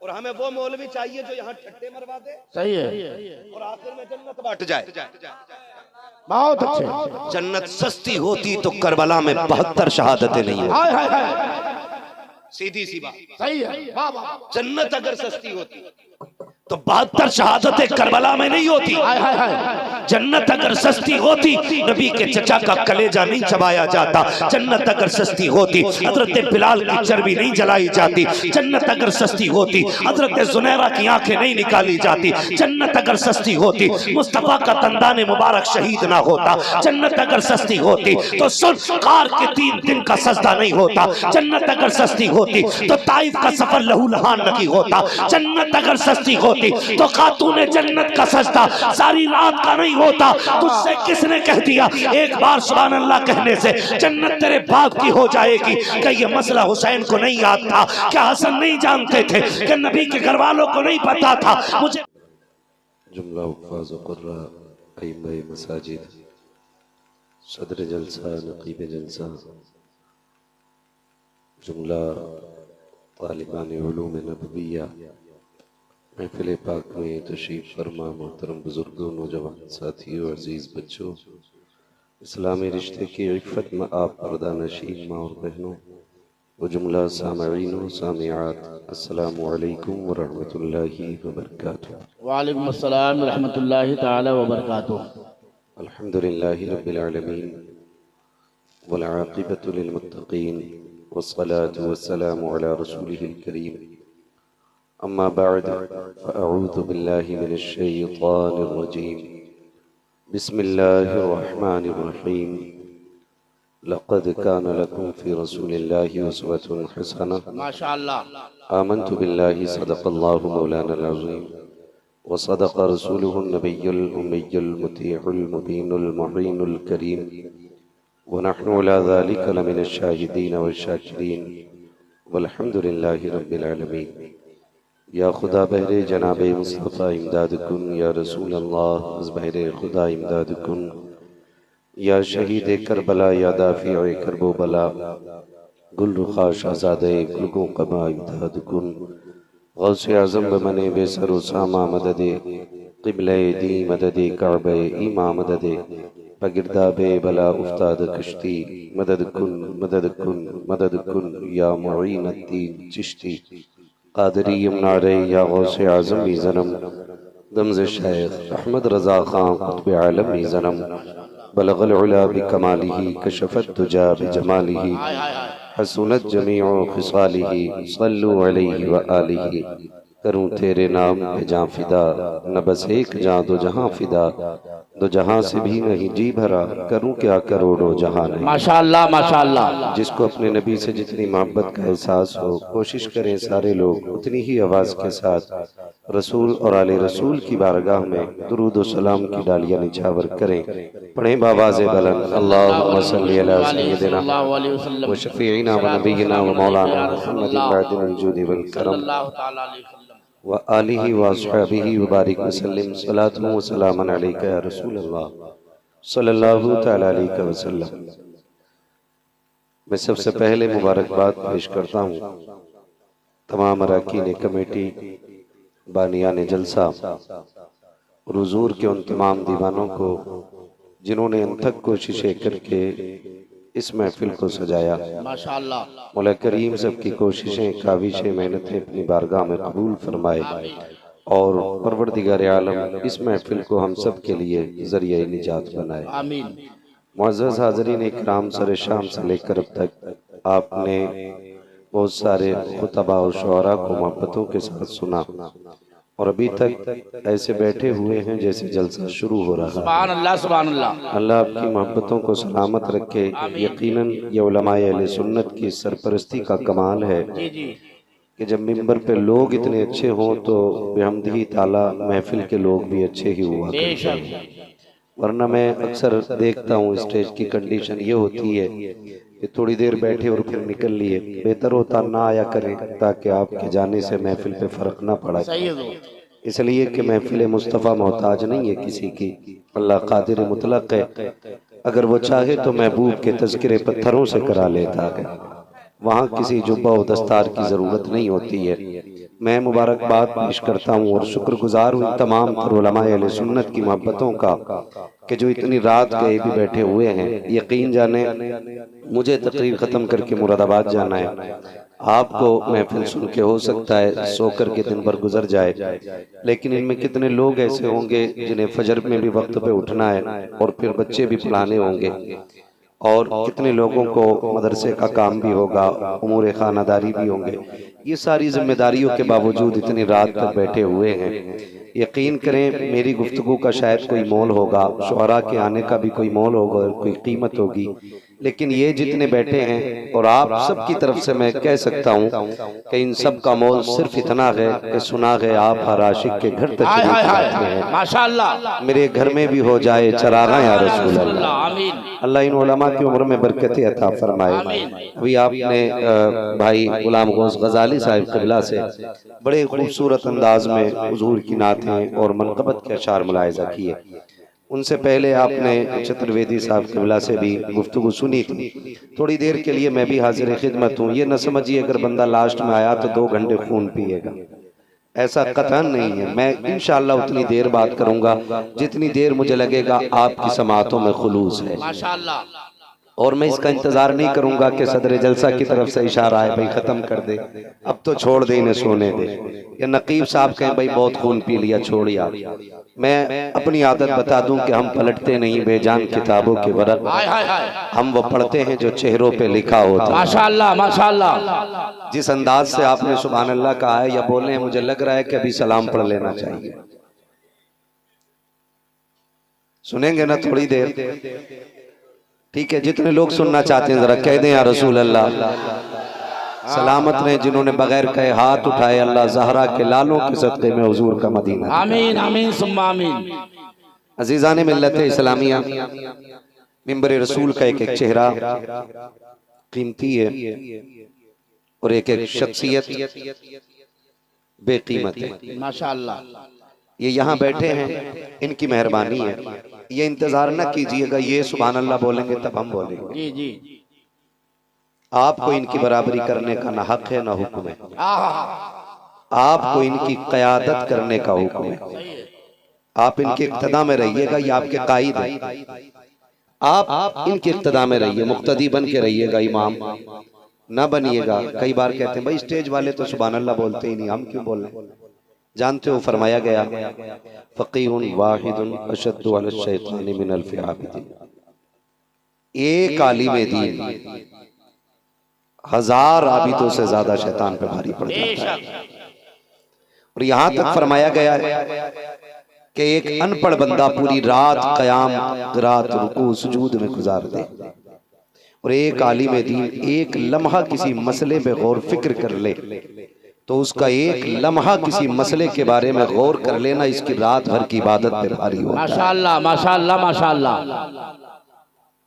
और हमें वो मौलवी चाहिए जो यहाँ ठट्टे मरवा दे, सही है, और आखिर में जन्नत बांट जाए। बहुत अच्छे। जन्नत सस्ती होती तो करबला में 72 शहादतें नहीं होती। हाय हाय हाय, सीधी सी बात। सही है, वाह वाह। जन्नत अगर सस्ती होती तो 72 शहादतें करबला में नहीं होती। हाय हाय हाय, जन्नत अगर सस्ती होती नबी के चचा का कलेजा नहीं चबाया जाता। जन्नत अगर सस्ती होती हजरत बिलाल की चर्बी नहीं जलाई जाती। जन्नत अगर सस्ती होती हजरत जुनैरा की आंखें नहीं निकाली जाती। जन्नत अगर सस्ती होती मुस्तफा का तंदाने मुबारक शहीद ना होता। जन्नत अगर सस्ती होती तो सुल्फ़कार के 3 दिन का सजदा नहीं होता। जन्नत अगर सस्ती होती तो ताइफ का सफर लहूलुहान नहीं होता। जन्नत अगर सस्ती होती तो खातूने जन्नत का सजदा सारी रात का नहीं होता। तुझसे किसने कह दिया एक बार सुभान अल्लाह कहने से जन्नत तेरे बाप की हो जाएगी? क्या ये मसला हुसैन को नहीं याद था? क्या हसन नहीं जानते थे? क्या नबी के घर वालों को नहीं पता था? मुझे जुमला उफ़ाज़ क़ुर्रा अइम्मा मसाजिद सदर जलसा नक़ीब जलसा जुमला तालिबान उलूम नबविया महफ़िल पाक में तशरीफ़ फरमा मोहतरम बुज़ुर्गों, नौजवान साथियों, अज़ीज़ बच्चों, इस्लामी रिश्ते की इफ़्फ़त में आप पर्दानशीन माँ और बहनों व जुमला सामईन व सामिआत, अस्सलामु अलैकुम व रहमतुल्लाहि व बरकातुहू। वालेकुम अस्सलाम व रहमतुल्लाहि तआला व बरकातुहू। अल्हम्दुलिल्लाहि रब्बिल आलमीन वल आक़िबतु लिल मुत्तक़ीन वस्सलातु वस्सलामु अला रसूलिहिल करीम। अम्मा बअद फ़अऊज़ु बिल्लाहि मिनश शैतानिर रजीम। बिस्मिल्लाहिर रहमानिर रहीम। लक़द कान लकुम फ़ी रसूलिल्लाहि उस्वतुन हसनह। माशाअल्लाह। आमन्तु बिल्लाहि सदक़ल्लाहु मौलानल अज़ीम व सदक़ रसूलुहुन नबियुल उम्मियुल मुतीउल मुबीनुल मुईनुल करीम व नहनु अला ज़ालिका लमिनश शाहिदीन वश्शाकिरीन वल्हम्दुलिल्लाहि रब्बिल आलमीन। या खुदा बहरे जनाब मुस्तफ़ा इमदाद कुन, या रसूल अल्लाह अज़ बहरे खुदा इमदाद कुन, या शहीद करबला, या दाफ़िए करबो बला, गुल रुखा शहज़ादे गुलगो कबा इमदाद कुन, गौसे आज़म बमने बेसरो सामा मददे क़िबले दी मददे काबे ईमा मददे बगिरदाबे बला उफ्ताद कश्ती मदद कुन मदद कुन मदद कुन, या मुईन अद्दीन चिश्ती क़ादरी यमनारे, या गौसे आज़म ज़नम दमज़ शेख अहमद रज़ा ख़ान क़ुत्ब आलम ज़नम बलग़ल उला बिकमालिही कशफ़त दुजा बिजमालिही हसुनत जमीउ ख़िसालिही सल्लु अलैहि व आलिही। करूँ तेरे नाम पे जाँ फ़िदा, न बस एक जाँ दो जहाँ फ़िदा, दो जहाँ से भी नहीं जी भरा, करूँ क्या करोड़ों जहाँ नहीं। माशाअल्लाह माशाअल्लाह। जिसको अपने नबी से जितनी मोहब्बत का एहसास हो, कोशिश करें सारे लोग उतनी ही आवाज़ के साथ रसूल और आले रसूल की बारगाह में दुरूद व सलाम की डालियाँ निछावर करें। पढ़ें बावाज़े बुलंद अल्लाहुम्मा सल्ली अला सय्यिदिना व शफ़ीइना व नबीना व मौलाना मुहम्मदिन बादिल जूदि वल करम व आलिहि व अस्हाबिहि व बारिक वसल्लम सलातु व सलामन अलैका या रसूल अल्लाह सल्लल्लाहु तआला अलैहि वसल्लम। मैं सबसे पहले मुबारकबाद पेश करता हूँ तमाम अरकान कमेटी, बानियान जलसा और हुजूर के उन तमाम दीवानों को जिन्होंने अनथक कोशिशें करके इस महफिल को सजाया। माशाअल्लाह। मौला करीम सबकी कोशिशें, काविशें, मेहनतें अपनी बारगाह में कबूल फरमाए और परवरदिगार आलम इस महफिल को हम सब के लिए ज़रिए निजात बनाए। आमीन। मुअज़्ज़ज़ हाज़रीन इकराम, सर शाम से लेकर अब तक आपने बहुत सारे खुतबा और शुअरा को मोहब्बतों के साथ सुना और अभी तक ऐसे बैठे हुए हैं जैसे जलसा शुरू हो रहा है। सुभान अल्लाह सुभान अल्लाह। अल्लाह आपकी मोहब्बतों को सलामत रखे। यकीनन ये उलमाए अहले सुन्नत की सरपरस्ती का कमाल है जी जी। कि जब मिंबर पे लोग इतने अच्छे हों तो बेहमदी ताला महफिल के लोग भी अच्छे ही हुआ करते हैं। वरना मैं अक्सर देखता हूँ स्टेज की कंडीशन ये होती है कि थोड़ी देर बैठे और फिर निकल लिए। बेहतर होता ना आया करें ताकि आपके जाने से महफिल पे फर्क ना पड़ा। इसलिए कि महफिल मुस्तफ़ा मोहताज नहीं है किसी की, अल्लाह कादिर मुतलक है। अगर वो चाहे तो महबूब के तज़किरे पत्थरों से करा लेता है। वहाँ किसी जुब्बा व दस्तार की ज़रूरत नहीं होती है, मैं मुबारकबाद पेश करता हूँ और शुक्रगुजार हूँ तमाम उलमाए अहले सुन्नत की मोहब्बतों का कि जो इतनी रात गए भी बैठे हुए हैं। यकीन जाने मुझे तकरीर ख़त्म करके मुरादाबाद जाना है, आपको महफिल सुन के हो सकता है सो कर के दिन भर गुजर जाए, लेकिन इनमें कितने लोग ऐसे होंगे जिन्हें फजर में भी वक्त पे उठना है और फिर बच्चे भी पढ़ाने होंगे, और कितने लोगों को मदरसे का काम भी होगा, उमूर खानादारी भी होंगे। ये सारी जिम्मेदारियों के बावजूद इतनी रात तक बैठे हुए हैं। यकीन करें मेरी गुफ्तगू का शायद कोई मोल होगा, शुअरा के आने का भी कोई मोल होगा, कोई कीमत होगी, लेकिन ये जितने बैठे हैं और आप सब की तरफ से मैं कह सकता हूँ कि इन सब का मोल सिर्फ इतना है कि सुना है आप हर आशिक के घर तशरीफ लाते हैं। माशाअल्लाह, मेरे घर में भी हो जाए चरागा या रसूल अल्लाह। अल्लाह इन उलमा की उम्र में बरकतें अता फरमाए। अभी आपने भाई गुलाम गौस गजाली साहिब क़िबला से बड़े खूबसूरत अंदाज में हुजूर की नातें और मनक़बत के अशार मुलाहिज़ा किए। उनसे पहले आपने चतुर्वेदी साहब क़िबला से भी गुफ्तगू सुनी थी। थोड़ी देर के लिए मैं भी हाजिर खिदमत हूँ। ये न समझिए अगर बंदा लास्ट में आया तो 2 घंटे खून पिएगा, ऐसा कतन नहीं है। मैं इंशाअल्लाह उतनी देर बात करूंगा जितनी देर मुझे लगेगा आपकी समातों में खुलूस है, माशाअल्लाह। और मैं इसका इंतजार नहीं करूंगा कि सदर जलसा की तरफ से इशारा आए भाई खत्म कर दे, अब तो छोड़ दे, इन्हें सोने दे, या नकीब साहब कहें भाई बहुत खून पी लिया छोड़ यार। मैं अपनी आदत बता दूं कि हम पलटते नहीं बेजान किताबों के वरक, हम वो पढ़ते हैं जो चेहरों पे लिखा होता है। माशाअल्लाह माशाअल्लाह। जिस अंदाज से आपने सुभान अल्लाह कहा है या बोले हैं, मुझे लग रहा है कि अभी सलाम पढ़ लेना चाहिए। सुनेंगे ना थोड़ी देर? ठीक है, जितने लोग सुनना चाहते हैं जरा कह दें या रसूल अल्लाह। सलामत रहे जिन्होंने बगैर कहे हाथ उठाए, अल्लाह ज़हरा के लालों के सदक़े में हुजूर का मदीना। आमीन आमीन सुम्मा आमीन। अजीज़ान मिल्लत इस्लामिया, मिंबर रसूल का एक एक चेहरा कीमती है और एक एक शख्सियत बेकीमत है। माशाअल्लाह। ये यहाँ बैठे हैं, इनकी मेहरबानी है। ये इंतजार न कीजिएगा ये सुभान अल्लाह बोलेंगे तब हम बोलेंगे। जी जी, आपको इनकी बराबरी करने का ना हक है ना हुक्म है, आपको इनकी क़यादत करने का हुक्म है। आप इनके इक्तदा में रहिएगा, ये आपके कायद है। आप इनके इक्तदा में रहिए, मुक्तदी बन के रहिएगा, इमाम ना बनिएगा। कई बार कहते हैं भाई स्टेज वाले तो सुभान अल्लाह बोलते ही नहीं, हम क्यों बोल रहे हैं? जानते हो फरमाया गया फ़क़ीहुन वाहिदुन अशद्दु अला शैतानि मिन अल्फ़ि आबिदीन। एक आलिम दीन 1000 आबिदों से ज्यादा शैतान पे भारी पड़ जाता है। और यहाँ तक फरमाया गया है कि एक अनपढ़ बंदा पूरी रात क़याम रात रुकू सुजूद में गुजार दे, और एक आलिम दीन एक लम्हा किसी मसले पे गौर फिक्र कर ले तो उसका एक लम्हा किसी मसले के बारे में गौर कर लेना इसकी रात भर की इबादत पे भारी हो। माशाअल्लाह माशाअल्लाह माशाअल्लाह।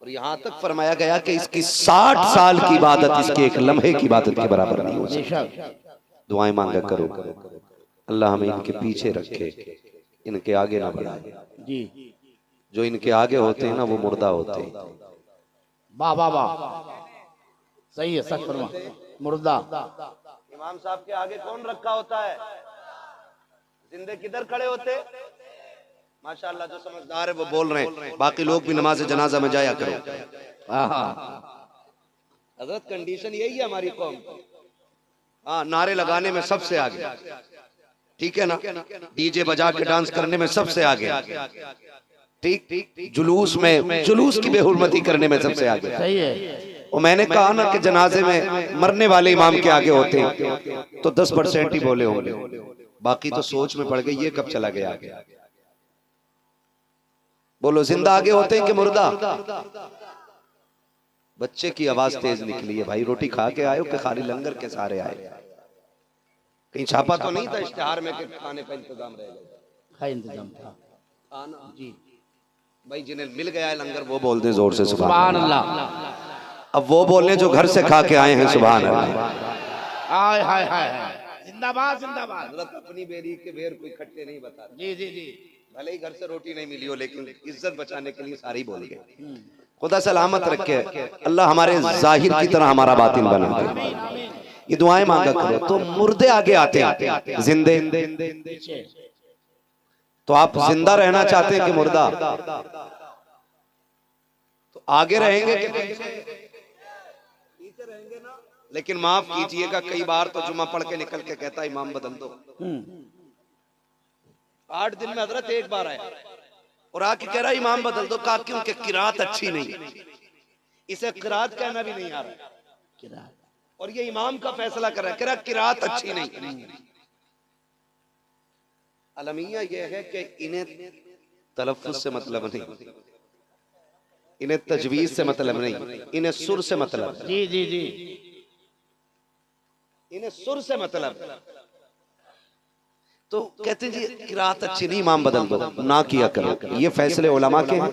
और यहाँ तक फरमाया गया कि इसकी 60 साल की इबादत इसके एक लम्हे की इबादत के बराबर नहीं हो सकती। दुआएं मांगा करो, अल्लाह हमें इनके पीछे रखे, इनके आगे ना बढ़ाए। जी, जो इनके आगे होते हैं ना वो मुर्दा होते हैं। वाह वाह वाह, सही है, सच फरमा, मुर्दा। इमाम साहब के आगे कौन रखा होता है? जिंदे किधर खड़े होते? माशाअल्लाह, जो समझदार है वो बोल रहे हैं, बाकी लोग भी नमाज जनाजा में जाया करो। हजरत कंडीशन यही है हमारी कौम। हाँ, नारे लगाने में सबसे आगे, ठीक है ना, डीजे बजा के डांस करने में सबसे आगे, ठीक, जुलूस की बेहुरमती करने में सबसे आगे। सही है। और मैंने कहा ना कि जनाजे में मरने वाले इमाम के आगे होते हैं तो 10% ही बोले होंगे, बाकी तो सोच में पड़ गई ये कब चला गया आगे। बोलो जिंदा आगे होते हैं कि मुर्दा? बच्चे की आवाज तेज निकली है, भाई रोटी खा के आए हो कि खाली लंगर के सारे आए? कहीं छापा तो नहीं था इश्तिहार में कि खाने का इंतजाम रहेगा? इंतजाम था जी भाई, जिन्हें मिल गया है लंगर वो बोल दे जोर से सुभान अल्लाह। अब वो बोलने जो घर से खा के आए हैं सुभान अल्लाह। हाय हाय हाय, जिंदाबाद जिंदाबाद। हज़रत अपनी बेरी के बेर कोई खट्टे नहीं बताते। जी जी जी, भले ही घर से रोटी नहीं मिली हो लेकिन इज्जत बचाने के लिए सारी बोल गए। खुदा सलामत रखे, अल्लाह हमारे जाहिर की तरह हमारा बातिन बना दे। ये दुआएं मांगा करो। तो मुर्दे आगे आते हैं, जिंदे। तो आप जिंदा रहना चाहते हैं कि मुर्दा? तो आगे रहेंगे कि पीछे रहेंगे ना? लेकिन माफ कीजिएगा, कई बार तो जुमा पढ़ के निकल के कहता इमाम बदल दो। 8 दिन में हजरत एक बार आया और आके कह रहा इमाम बदल दो। कहा क्योंकि किरात अच्छी नहीं, इसे किरात कहना भी नहीं आ रहा, और ये इमाम का फैसला कर रहा है, कह रहा किरात अच्छी नहीं। अलमिया यह है कि इन्हें तलफ्फुज से मतलब नहीं, इन्हें तजवीज से मतलब नहीं, इन्हें सुर से मतलब। जी जी जी, इन्हें सुर से मतलब। तो कहते हैं जी किरात अच्छी नहीं, इमाम बदल दो। ना किया करो, ये फैसले उलमा के हैं,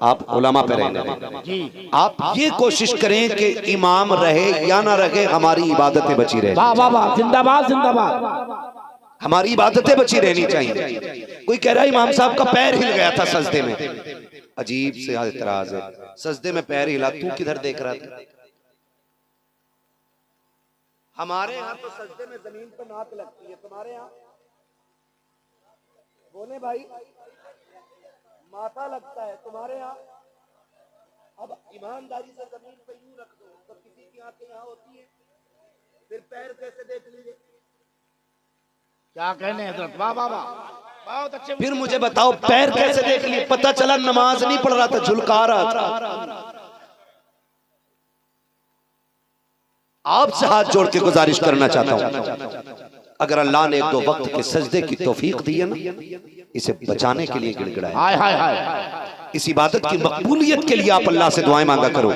आप उलमा पे रहने दें। आप ये कोशिश करें कि इमाम रहे या ना रहे, हमारी इबादतें बची रहे। वाह वाह वाह, जिंदाबाद जिंदाबाद। हमारी इबादतें बची रहनी चाहिए। कोई कह रहा है इमाम साहब का पैर हिल गया था सजदे में, अजीब से एतराज है। सजदे में पैर हिला, तू किधर देख रहा था? हमारे यहाँ तो सजदे में जमीन पर नाक लगती है, तुम्हारे यहाँ बोले भाई माथा लगता है, तुम्हारे यहाँ। अब ईमानदारी से जमीन पे यूं रख दो तो किसी की आंखें यहाँ होती है, फिर पैर कैसे देख लीजिए? क्या कहने हजरत, वाह वाह वाह, बहुत अच्छे। फिर मुझे बताओ पैर कैसे देख लिए? पता चला नमाज नहीं पढ़ रहा था, झुलका रहा था। आपसे हाथ जोड़ के गुजारिश करना चाहता हूं, अगर अल्लाह ने 1-2 वक्त के सजदे की तौफीक दी है ना, इसे बचाने के लिए गिड़गिड़ाए। हाय हाय हाय, इस इबादत की मकबूलियत के लिए आप अल्लाह से दुआएं मांगा करो।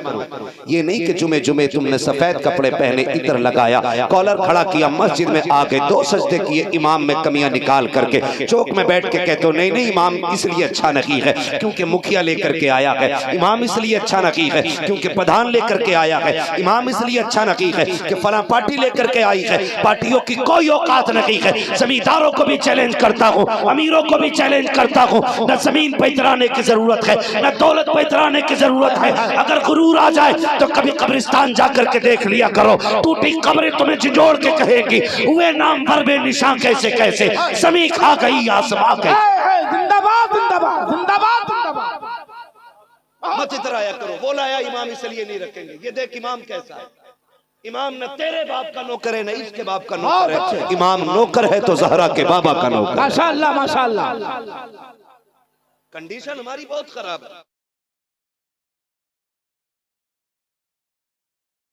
ये नहीं कि जुमे जुमे तुमने सफेद कपड़े पहने, इतर लगाया, कॉलर खड़ा किया, मस्जिद में आ गए, 2 सजदे किए, इमाम में कमियां निकाल करके चौक में बैठ के कहते हो नहीं नहीं इमाम इसलिए अच्छा नहीं है क्योंकि मुखिया लेकर के आया है, इमाम इसलिए अच्छा नहीं है क्योंकि प्रधान लेकर के आया है, इमाम इसलिए अच्छा नहीं है कि फला पार्टी लेकर के आई है। पार्टियों की कोई औकात नहीं है। जमींदारों को भी चैलेंज करता हूँ, अमीरों को भी चैलेंज करता हूँ। न जमीन पे इतराने की जरूरत है, न दौलत पे इतराने की जरूरत है। अगर गुरूर आ जाए तो कभी कब्रिस्तान जाकर के देख लिया करो, टूटी कब्रें तुम्हें झिझोड़ के कहेगी हुए नाम भर बे निशान कैसे कैसे, जमीन खा गई आसमां के। जिंदाबाद जिंदाबाद जिंदाबाद जिंदाबाद। मत इतराया करो, वो लाया इमाम इसलिए नहीं रखेंगे। ये देख इमाम कैसा है, इमाम न तेरे बाप का नौकर है, न इसके बाप का नौकर है। इमाम नौकर है तो ज़हरा के बाबा का नौकर। माशाअल्लाह माशाअल्लाह। कंडीशन हमारी बहुत खराब है।